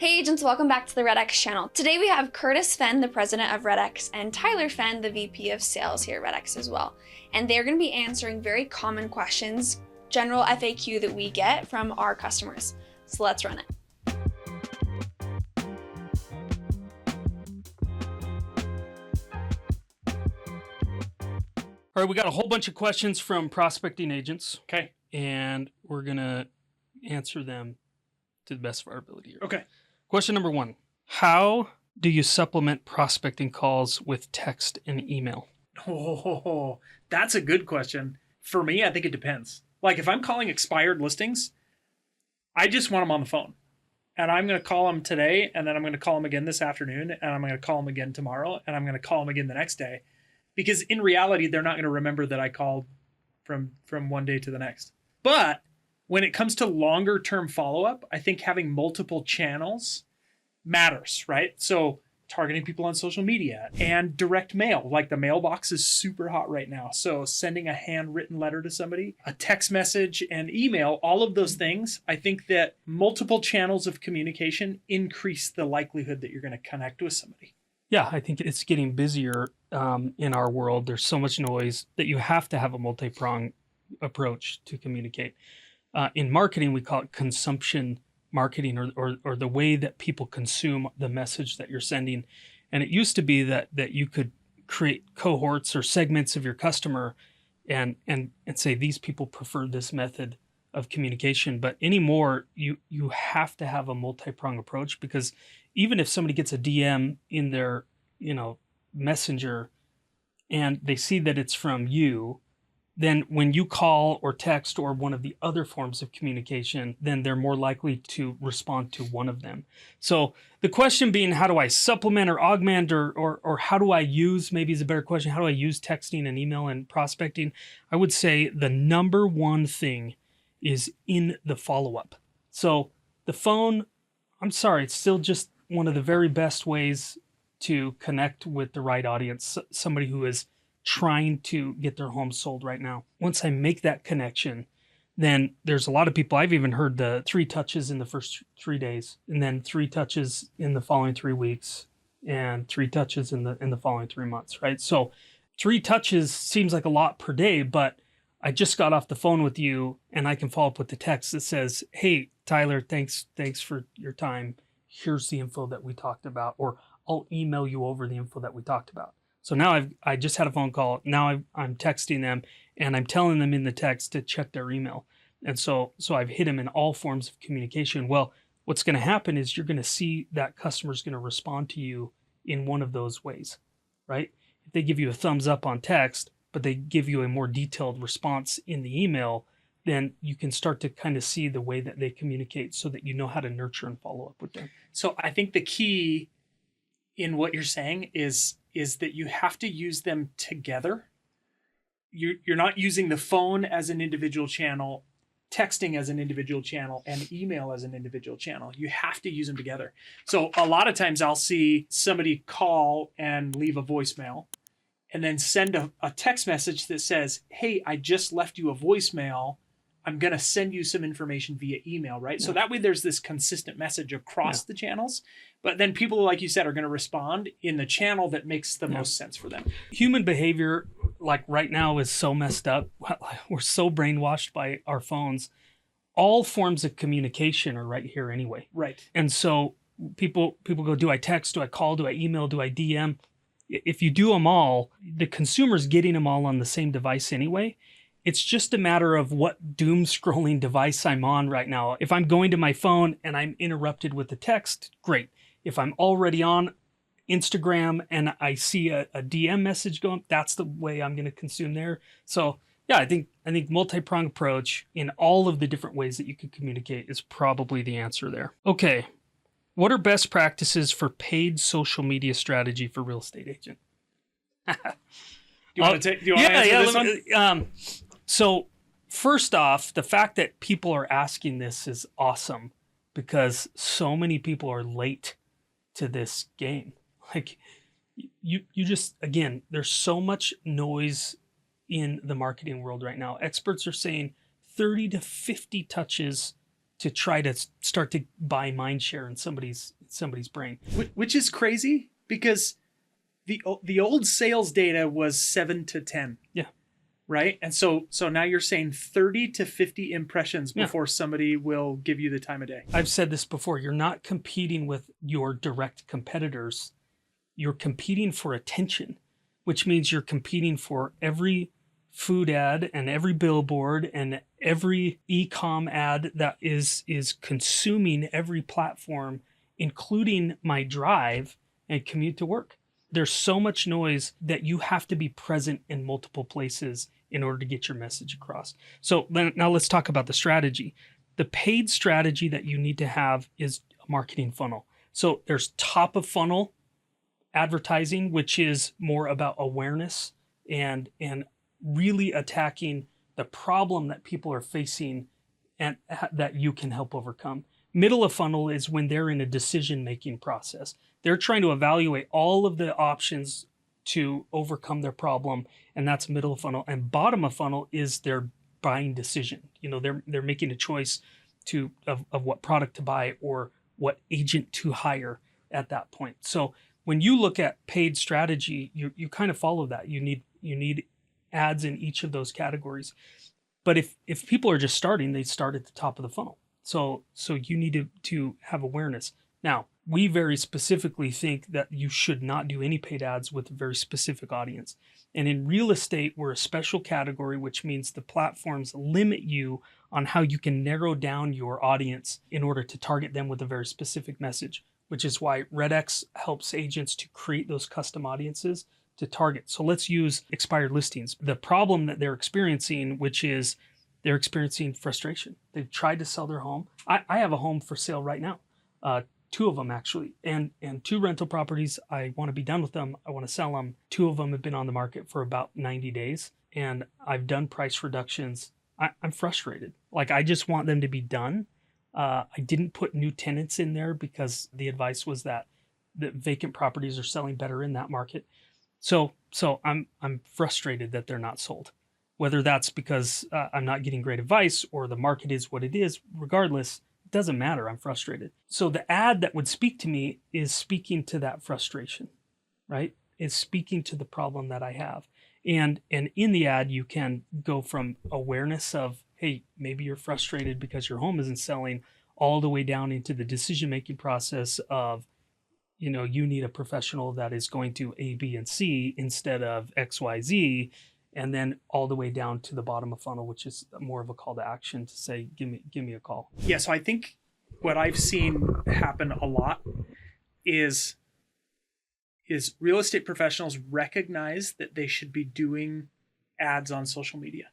Hey agents, welcome back to the RedX channel. Today we have Curtis Fenn, the president of RedX, and Tyler Fenn, the VP of sales here at RedX as well. And they're going to be answering very common questions, general FAQ that we get from our customers. So let's run it. All right, we got a whole bunch of questions from prospecting agents. Okay. And we're going to answer them to the best of our ability here. Okay. Question number one. How do you supplement prospecting calls with text and email? Oh, that's a good question. For me, I think it depends. Like if I'm calling expired listings, I just want them on the phone. And I'm going to call them today, and then I'm going to call them again this afternoon, and I'm going to call them again tomorrow, and I'm going to call them again the next day. Because in reality, they're not going to remember that I called from one day to the next. But when it comes to longer term follow-up, I think having multiple channels matters, right? So targeting people on social media and direct mail, like the mailbox is super hot right now. So sending a handwritten letter to somebody, a text message and email, all of those things, I think that multiple channels of communication increase the likelihood that you're going to connect with somebody. Yeah, I think it's getting busier in our world. There's so much noise that you have to have a multi-pronged approach to communicate. In marketing, we call it consumption marketing, or the way that people consume the message that you're sending. And it used to be that you could create cohorts or segments of your customer and say these people prefer this method of communication. But anymore, you have to have a multi-pronged approach, because even if somebody gets a DM in their messenger and they see that it's from you, then when you call or text or one of the other forms of communication, then they're more likely to respond to one of them. So the question being, how do I supplement or augment or how do I use, maybe is a better question, how do I use texting and email and prospecting? I would say the number one thing is in the follow-up. So the phone, I'm sorry, it's still just one of the very best ways to connect with the right audience, somebody who is trying to get their home sold right now. Once I make that connection, then there's a lot of people, I've even heard the 3 touches in the first 3 days, and then 3 touches in the following 3 weeks, and 3 touches in the following 3 months, right? So 3 touches seems like a lot per day, but I just got off the phone with you and I can follow up with the text that says, hey, Tyler, thanks for your time. Here's the info that we talked about, or I'll email you over the info that we talked about. So now I just had a phone call. Now I'm texting them and I'm telling them in the text to check their email. And so I've hit them in all forms of communication. Well, what's going to happen is you're going to see that customer's going to respond to you in one of those ways, right? If they give you a thumbs up on text, but they give you a more detailed response in the email, then you can start to kind of see the way that they communicate so that you know how to nurture and follow up with them. So I think the key in what you're saying is that you have to use them together. You're not using the phone as an individual channel, texting as an individual channel, and email as an individual channel. You have to use them together. So a lot of times I'll see somebody call and leave a voicemail and then send a text message that says, hey, I just left you a voicemail. I'm going to send you some information via email, right? Yeah. So that way there's this consistent message across the channels. But then people, like you said, are going to respond in the channel that makes the most sense for them. Human behavior, like right now, is so messed up. We're so brainwashed by our phones. All forms of communication are right here anyway. Right. And so people go, do I text? Do I call? Do I email? Do I DM? If you do them all, the consumer's getting them all on the same device anyway. It's just a matter of what doom scrolling device I'm on right now. If I'm going to my phone and I'm interrupted with the text, great. If I'm already on Instagram and I see a DM message going, that's the way I'm going to consume there. So yeah, I think multi-pronged approach in all of the different ways that you can communicate is probably the answer there. Okay. What are best practices for paid social media strategy for real estate agent? Do you want to answer this one? So first off, the fact that people are asking this is awesome, because so many people are late to this game. Like you just, again, there's so much noise in the marketing world right now. Experts are saying 30 to 50 touches to try to start to buy mind share in somebody's brain. Which is crazy because the old sales data was 7 to 10. Yeah. Right? And so now you're saying 30 to 50 impressions before somebody will give you the time of day. I've said this before. You're not competing with your direct competitors. You're competing for attention, which means you're competing for every food ad and every billboard and every e-com ad that is consuming every platform, including my drive and commute to work. There's so much noise that you have to be present in multiple places in order to get your message across. So now let's talk about the strategy. The paid strategy that you need to have is a marketing funnel. So there's top of funnel advertising, which is more about awareness and really attacking the problem that people are facing and that you can help overcome. Middle of funnel is when they're in a decision-making process. They're trying to evaluate all of the options to overcome their problem, and that's middle of funnel. And bottom of funnel is their buying decision. They're making a choice of what product to buy or what agent to hire at that point. So when you look at paid strategy, you kind of follow that. You need ads in each of those categories. But if people are just starting, they start at the top of the funnel. So you need to have awareness. Now, we very specifically think that you should not do any paid ads with a very specific audience. And in real estate, we're a special category, which means the platforms limit you on how you can narrow down your audience in order to target them with a very specific message, which is why RedX helps agents to create those custom audiences to target. So let's use expired listings. The problem that they're experiencing, which is they're experiencing frustration. They've tried to sell their home. I have a home for sale right now. 2 of them actually, and 2 rental properties. I want to be done with them. I want to sell them. 2 of them have been on the market for about 90 days, and I've done price reductions. I'm frustrated. Like, I just want them to be done. I didn't put new tenants in there because the advice was that the vacant properties are selling better in that market. So I'm frustrated that they're not sold. Whether that's because I'm not getting great advice or the market is what it is, regardless, it doesn't matter. I'm frustrated. So the ad that would speak to me is speaking to that frustration, right? It's speaking to the problem that I have. And in the ad, you can go from awareness of, hey, maybe you're frustrated because your home isn't selling, all the way down into the decision-making process of, you need a professional that is going to A, B, and C instead of X, Y, Z, and then all the way down to the bottom of funnel, which is more of a call to action to say, give me a call. Yeah, so I think what I've seen happen a lot is real estate professionals recognize that they should be doing ads on social media.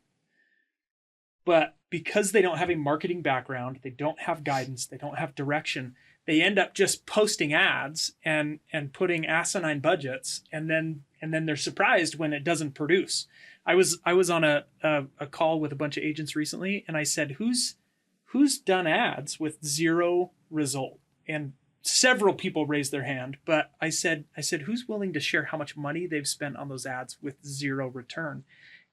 But because they don't have a marketing background, they don't have guidance, they don't have direction, they end up just posting ads and putting asinine budgets, and then they're surprised when it doesn't produce. I was on a call with a bunch of agents recently, and I said, who's done ads with 0 result? And several people raised their hand, but I said, who's willing to share how much money they've spent on those ads with 0 return?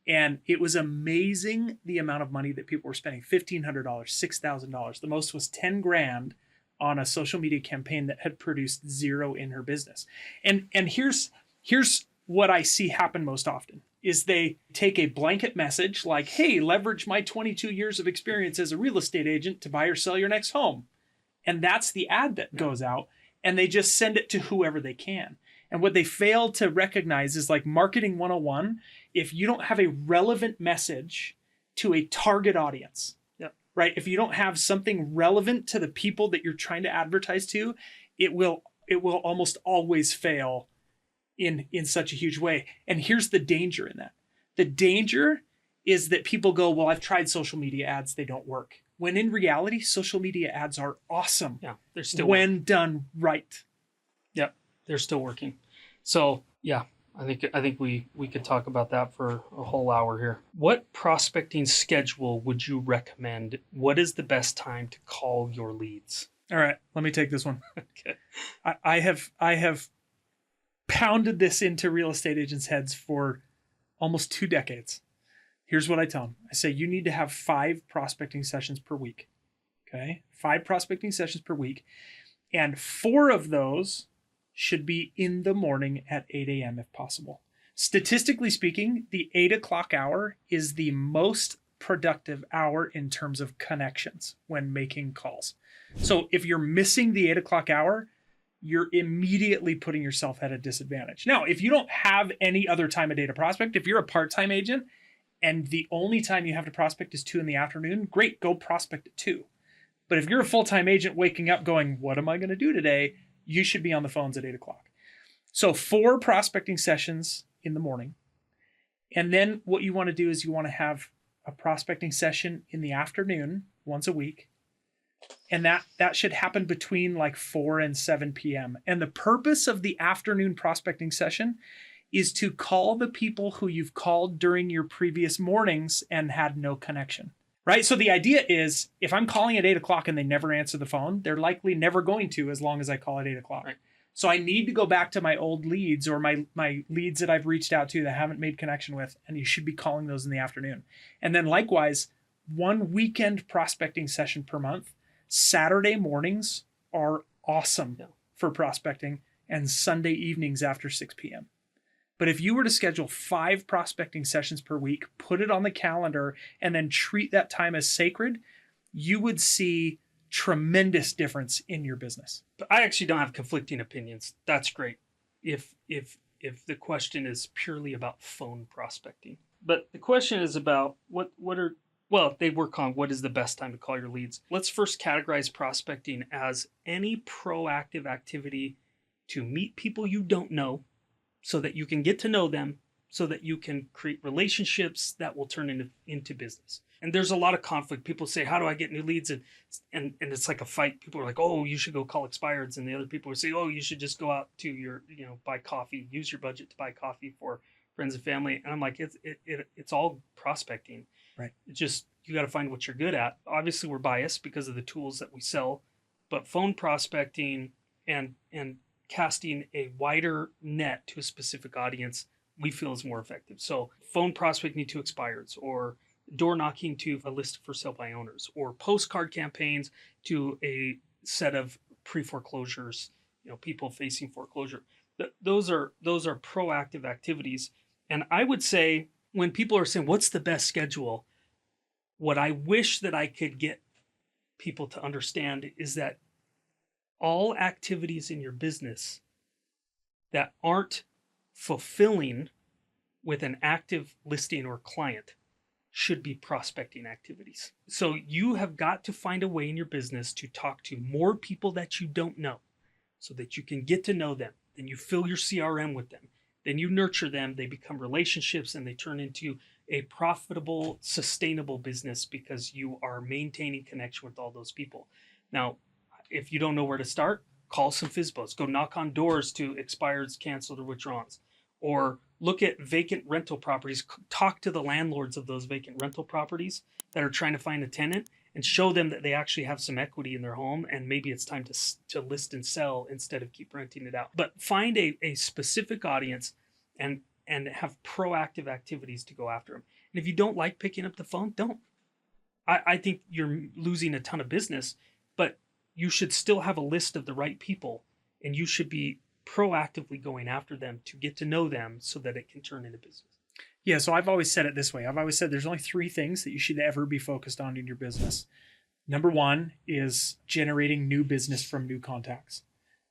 And it was amazing the amount of money that people were spending. $1,500, $6,000. The most was $10,000 on a social media campaign that had produced 0 in her business. And here's what I see happen most often is they take a blanket message like, hey, leverage my 22 years of experience as a real estate agent to buy or sell your next home. And that's the ad that goes out, and they just send it to whoever they can. And what they fail to recognize is, like marketing 101, if you don't have a relevant message to a target audience, right? If you don't have something relevant to the people that you're trying to advertise to, it will almost always fail in such a huge way. And here's the danger in that. The danger is that people go, well, I've tried social media ads, they don't work. When in reality, social media ads are awesome. Yeah, they're still when done right. Yep, they're still working. So yeah, I think we could talk about that for a whole hour here. What prospecting schedule would you recommend? What is the best time to call your leads? All right, let me take this one. Okay. I have pounded this into real estate agents' heads for almost 2 decades. Here's what I tell them. I say, you need to have 5 prospecting sessions per week. Okay. 5 prospecting sessions per week. And 4 of those should be in the morning at 8 a.m. if possible. Statistically speaking, the 8 o'clock hour is the most productive hour in terms of connections when making calls. So if you're missing the 8 o'clock hour, you're immediately putting yourself at a disadvantage. Now, if you don't have any other time of day to prospect, if you're a part-time agent and the only time you have to prospect is 2 in the afternoon, great, go prospect at 2. But if you're a full-time agent waking up going, what am I going to do today? You should be on the phones at 8 o'clock. So 4 prospecting sessions in the morning. And then what you want to do is you want to have a prospecting session in the afternoon once a week. And that should happen between like 4 and 7 p.m. And the purpose of the afternoon prospecting session is to call the people who you've called during your previous mornings and had no connection. Right? So the idea is if I'm calling at 8 o'clock and they never answer the phone, they're likely never going to as long as I call at 8 o'clock. Right. So I need to go back to my old leads or my leads that I've reached out to that I haven't made connection with, and you should be calling those in the afternoon. And then likewise, 1 weekend prospecting session per month. Saturday mornings are awesome for prospecting, and Sunday evenings after 6 p.m. But if you were to schedule 5 prospecting sessions per week, put it on the calendar, and then treat that time as sacred, you would see tremendous difference in your business. But I actually don't have conflicting opinions. That's great. If the question is purely about phone prospecting. But the question is about they work on what is the best time to call your leads. Let's first categorize prospecting as any proactive activity to meet people you don't know so that you can get to know them, so that you can create relationships that will turn into business. And there's a lot of conflict. People say, how do I get new leads? And it's like a fight. People are like, oh, you should go call expireds. And the other people are saying, oh, you should just go out to buy coffee, use your budget to buy coffee for friends and family. And I'm like, it's all prospecting. Right. It's just, you got to find what you're good at. Obviously we're biased because of the tools that we sell, but phone prospecting and casting a wider net to a specific audience, we feel is more effective. So phone prospecting to expireds, or door knocking to a list for sale by owners, or postcard campaigns to a set of pre-foreclosures, people facing foreclosure. Those are proactive activities. And I would say when people are saying, what's the best schedule? What I wish that I could get people to understand is that all activities in your business that aren't fulfilling with an active listing or client should be prospecting activities. So you have got to find a way in your business to talk to more people that you don't know so that you can get to know them. Then you fill your CRM with them. Then you nurture them. They become relationships and they turn into a profitable, sustainable business because you are maintaining connection with all those people. Now, if you don't know where to start, call some FSBOs. Go knock on doors to expireds, canceled, or withdrawals. Or look at vacant rental properties. Talk to the landlords of those vacant rental properties that are trying to find a tenant and show them that they actually have some equity in their home and maybe it's time to list and sell instead of keep renting it out. But find a specific audience and have proactive activities to go after them. And if you don't like picking up the phone, don't. I think you're losing a ton of business, but you should still have a list of the right people and you should be proactively going after them to get to know them so that it can turn into business. Yeah, so I've always said it this way. I've always said there's only 3 things that you should ever be focused on in your business. Number 1 is generating new business from new contacts.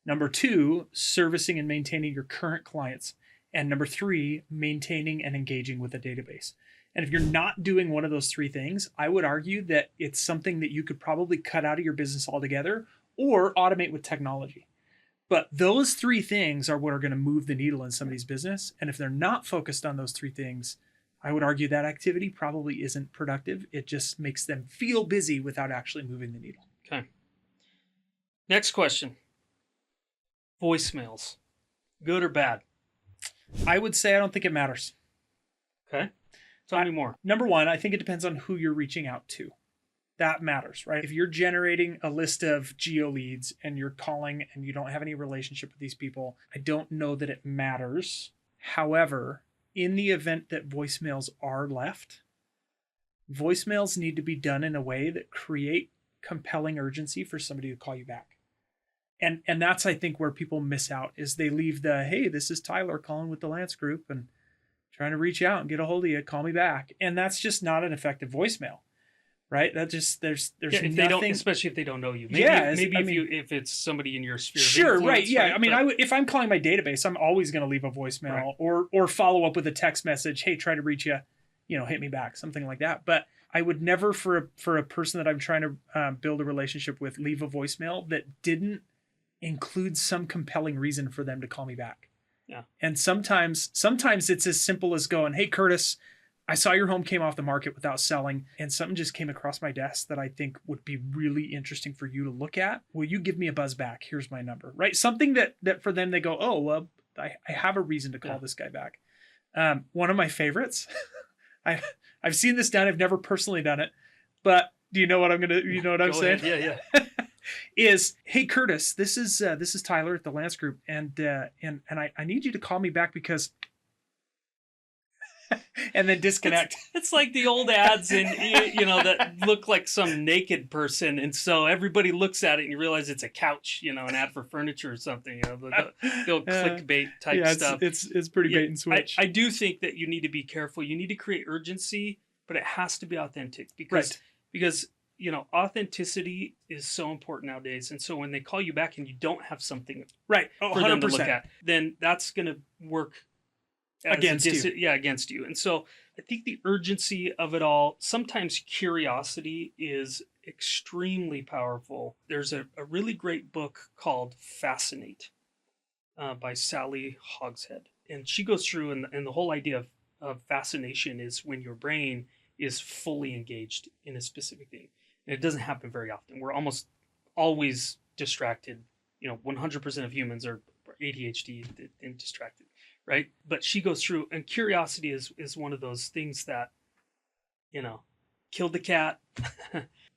Number 2, servicing and maintaining your current clients. And number 3, maintaining and engaging with a database. And if you're not doing one of those 3 things, I would argue that it's something that you could probably cut out of your business altogether or automate with technology. But those 3 things are what are going to move the needle in somebody's business. And if they're not focused on those 3 things, I would argue that activity probably isn't productive. It just makes them feel busy without actually moving the needle. Okay. Next question. Voicemails. Good or bad? I would say I don't think it matters. Okay. Tell me more. Number 1, I think it depends on who you're reaching out to. That matters, right? If you're generating a list of GeoLeads and you're calling and you don't have any relationship with these people, I don't know that it matters. However, in the event that voicemails are left, voicemails need to be done in a way that create compelling urgency for somebody to call you back. And that's, I think, where people miss out, is they leave the, hey, this is Tyler calling with the Lance Group and trying to reach out and get a hold of you, call me back. And that's just not an effective voicemail, right? That just, there's if nothing. they don't, especially if they don't know you. Maybe if it's somebody in your sphere of influence, right. Yeah. Right? I mean, if I'm calling my database, I'm always going to leave a voicemail, right, or follow up with a text message. Hey, try to reach you, hit me back, something like that. But I would never, for a person that I'm trying to build a relationship with, leave a voicemail that didn't include some compelling reason for them to call me back. Yeah. And sometimes it's as simple as going, hey, Curtis, I saw your home came off the market without selling, and something just came across my desk that I think would be really interesting for you to look at. Will you give me a buzz back? Here's my number, right? Something that for them, they go, oh, well, I have a reason to call this guy back. One of my favorites, I've seen this done. I've never personally done it, but do you know what I'm saying? Ahead. Yeah. Is, hey, Curtis, this is Tyler at the Lance Group, and I need you to call me back because, and then disconnect. It's like the old ads that look like some naked person, and so everybody looks at it and you realize it's a couch, an ad for furniture or something, the old clickbait type stuff. It's pretty bait and switch. I do think that you need to be careful. You need to create urgency, but it has to be authentic because authenticity is so important nowadays. And so when they call you back and you don't have something for them to look at, then that's going to work against you. Yeah, against you. And so I think the urgency of it all, sometimes curiosity is extremely powerful. There's a really great book called Fascinate by Sally Hogshead. And she goes through, and the whole idea of fascination is when your brain is fully engaged in a specific thing. And it doesn't happen very often. We're almost always distracted. 100% of humans are ADHD and distracted, right? But she goes through, and curiosity is one of those things that, killed the cat.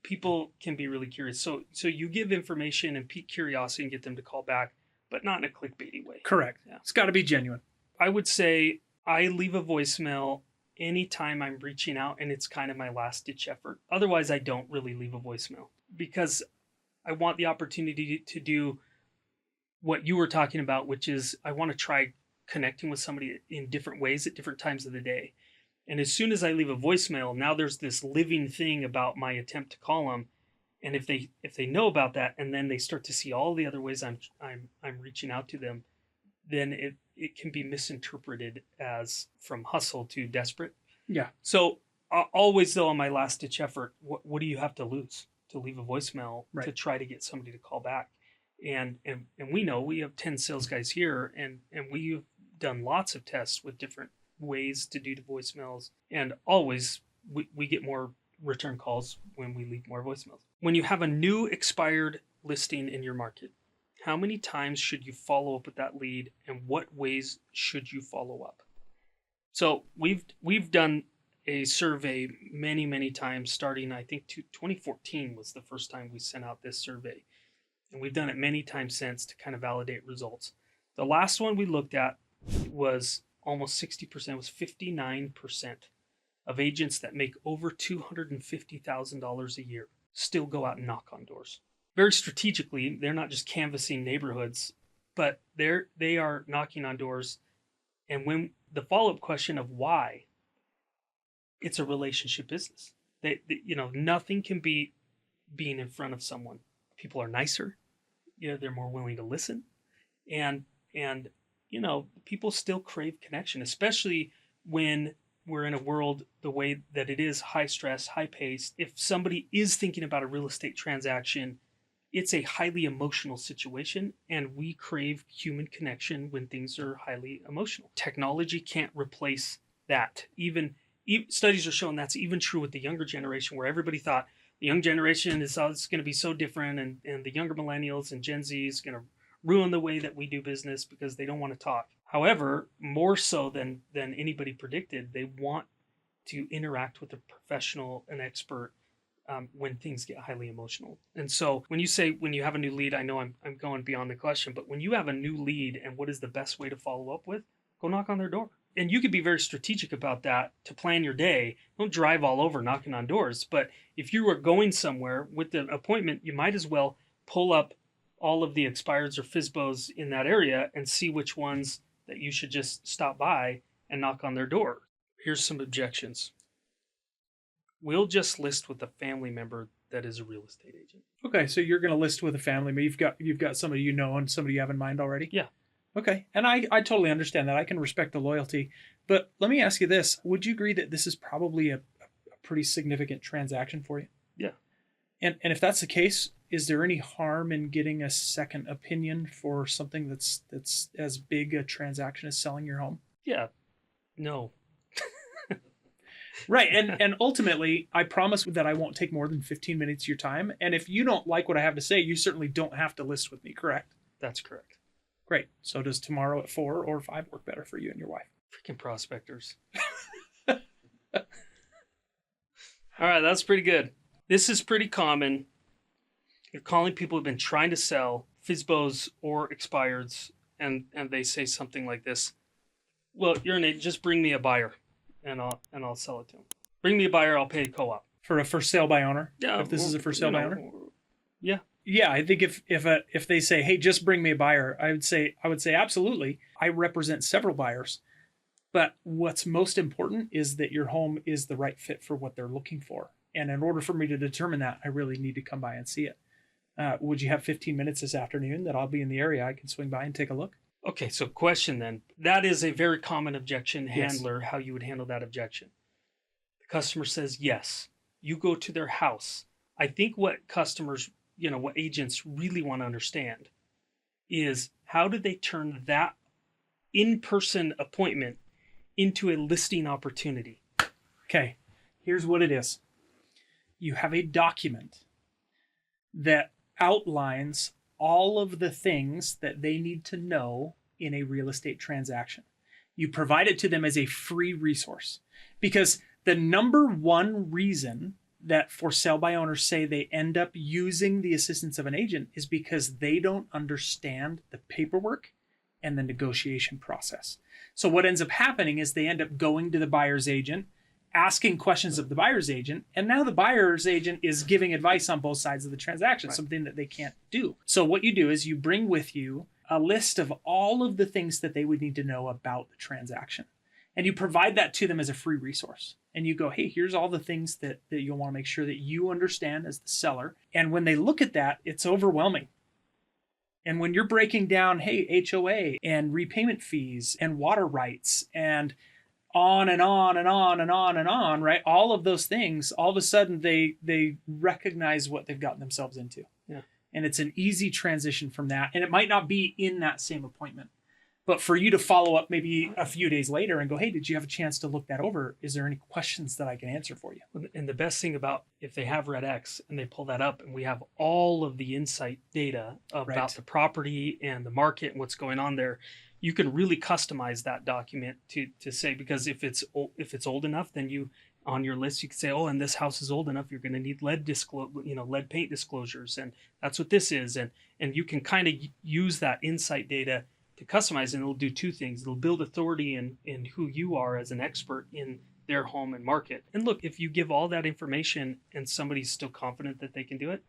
People can be really curious. So you give information and pique curiosity and get them to call back, but not in a clickbaity way. Correct. Yeah. It's got to be genuine. I would say I leave a voicemail anytime I'm reaching out, and it's kind of my last ditch effort. Otherwise, I don't really leave a voicemail because I want the opportunity to do what you were talking about, which is I want to try connecting with somebody in different ways at different times of the day. And as soon as I leave a voicemail, now there's this living thing about my attempt to call them. And if they know about that, and then they start to see all the other ways I'm reaching out to them, then it can be misinterpreted as from hustle to desperate. Yeah. So always, though, on my last ditch effort, what do you have to lose to leave a voicemail to try to get somebody to call back? And we know we have 10 sales guys here, and we've done lots of tests with different ways to do the voicemails, and always we get more return calls when we leave more voicemails. When you have a new expired listing in your market, how many times should you follow up with that lead, and what ways should you follow up? So we've done a survey many times, starting I think 2014 was the first time we sent out this survey, and we've done it many times since to kind of validate results. The last one we looked at was almost 60%, was 59% of agents that make over $250,000 a year still go out and knock on doors. Very strategically, they're not just canvassing neighborhoods, but they are knocking on doors. And when the follow-up question of why, it's a relationship business. Nothing can beat being in front of someone. People are nicer, they're more willing to listen, and people still crave connection, especially when we're in a world the way that it is, high stress, high paced. If somebody is thinking about a real estate transaction, it's a highly emotional situation, and we crave human connection when things are highly emotional. Technology can't replace that. Even studies are showing that's even true with the younger generation, where everybody thought the young generation is going to be so different, and the younger millennials and Gen Z is going to ruin the way that we do business because they don't want to talk. However, more so than anybody predicted, they want to interact with a professional, an expert, when things get highly emotional. And so when you have a new lead, I know I'm going beyond the question, but when you have a new lead, and what is the best way to follow up with? Go knock on their door. and you could be very strategic about that to plan your day. Don't drive all over knocking on doors. But if you are going somewhere with an appointment, you might as well pull up all of the expireds or FSBOs in that area and see which ones that you should just stop by and knock on their door. Here's some objections. We'll just list with a family member that is a real estate agent. Okay, so you're going to list with a family, but you've got somebody you know and somebody you have in mind already? Yeah. Okay, and I totally understand that. I can respect the loyalty. But let me ask you this. Would you agree that this is probably a pretty significant transaction for you? Yeah. And if that's the case, is there any harm in getting a second opinion for something that's as big a transaction as selling your home? Yeah. No. Right. And ultimately, I promise that I won't take more than 15 minutes of your time. And if you don't like what I have to say, you certainly don't have to list with me, correct? That's correct. Great. So does tomorrow at 4 or 5 work better for you and your wife? Freaking prospectors. All right, that's pretty good. This is pretty common. You're calling people who've been trying to sell FSBOs or expireds, and they say something like this. Well, you're an agent, just bring me a buyer, and I'll sell it to them. Bring me a buyer, I'll pay co-op. For a for sale by owner? Yeah. If this is a for sale by owner? Yeah. Yeah, I think if they say, hey, just bring me a buyer, I would say absolutely. I represent several buyers. But what's most important is that your home is the right fit for what they're looking for. And in order for me to determine that, I really need to come by and see it. Would you have 15 minutes this afternoon that I'll be in the area? I can swing by and take a look. Okay, so question then. That is a very common objection Yes. handler, how you would handle that objection. The customer says yes. You go to their house. I think what customers, what agents really want to understand is how do they turn that in-person appointment into a listing opportunity? Okay, here's what it is. You have a document that outlines all of the things that they need to know in a real estate transaction. You provide it to them as a free resource because the number one reason that for sale by owners say they end up using the assistance of an agent is because they don't understand the paperwork and the negotiation process. So what ends up happening is they end up going to the buyer's agent, asking questions of the buyer's agent, and now the buyer's agent is giving advice on both sides of the transaction, something that they can't do. So what you do is you bring with you a list of all of the things that they would need to know about the transaction. And you provide that to them as a free resource. And you go, hey, here's all the things that you'll want to make sure that you understand as the seller. And when they look at that, it's overwhelming. And when you're breaking down, hey, HOA and repayment fees and water rights and on and on and on and on and on, right? All of those things, all of a sudden they recognize what they've gotten themselves into. Yeah. And it's an easy transition from that. And it might not be in that same appointment. But for you to follow up maybe a few days later and go, hey, did you have a chance to look that over? Is there any questions that I can answer for you? And the best thing about if they have Red X and they pull that up and we have all of the insight data about the property and the market and what's going on there, you can really customize that document to say, because if it's old enough, then you on your list you can say, oh, and this house is old enough, you're going to need lead paint disclosures, and that's what this is, and you can kind of use that insight data to customize, and it'll do two things. It'll build authority in who you are as an expert in their home and market. And look, if you give all that information and somebody's still confident that they can do it,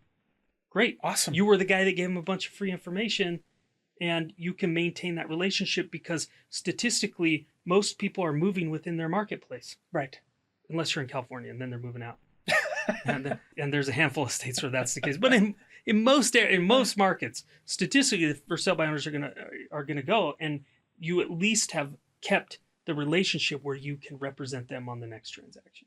great. Awesome. You were the guy that gave them a bunch of free information, and you can maintain that relationship because statistically, most people are moving within their marketplace. Right. Unless you're in California, and then they're moving out. and there's a handful of states where that's the case. But in most markets, statistically, for sale by owners are gonna go, and you at least have kept the relationship where you can represent them on the next transaction.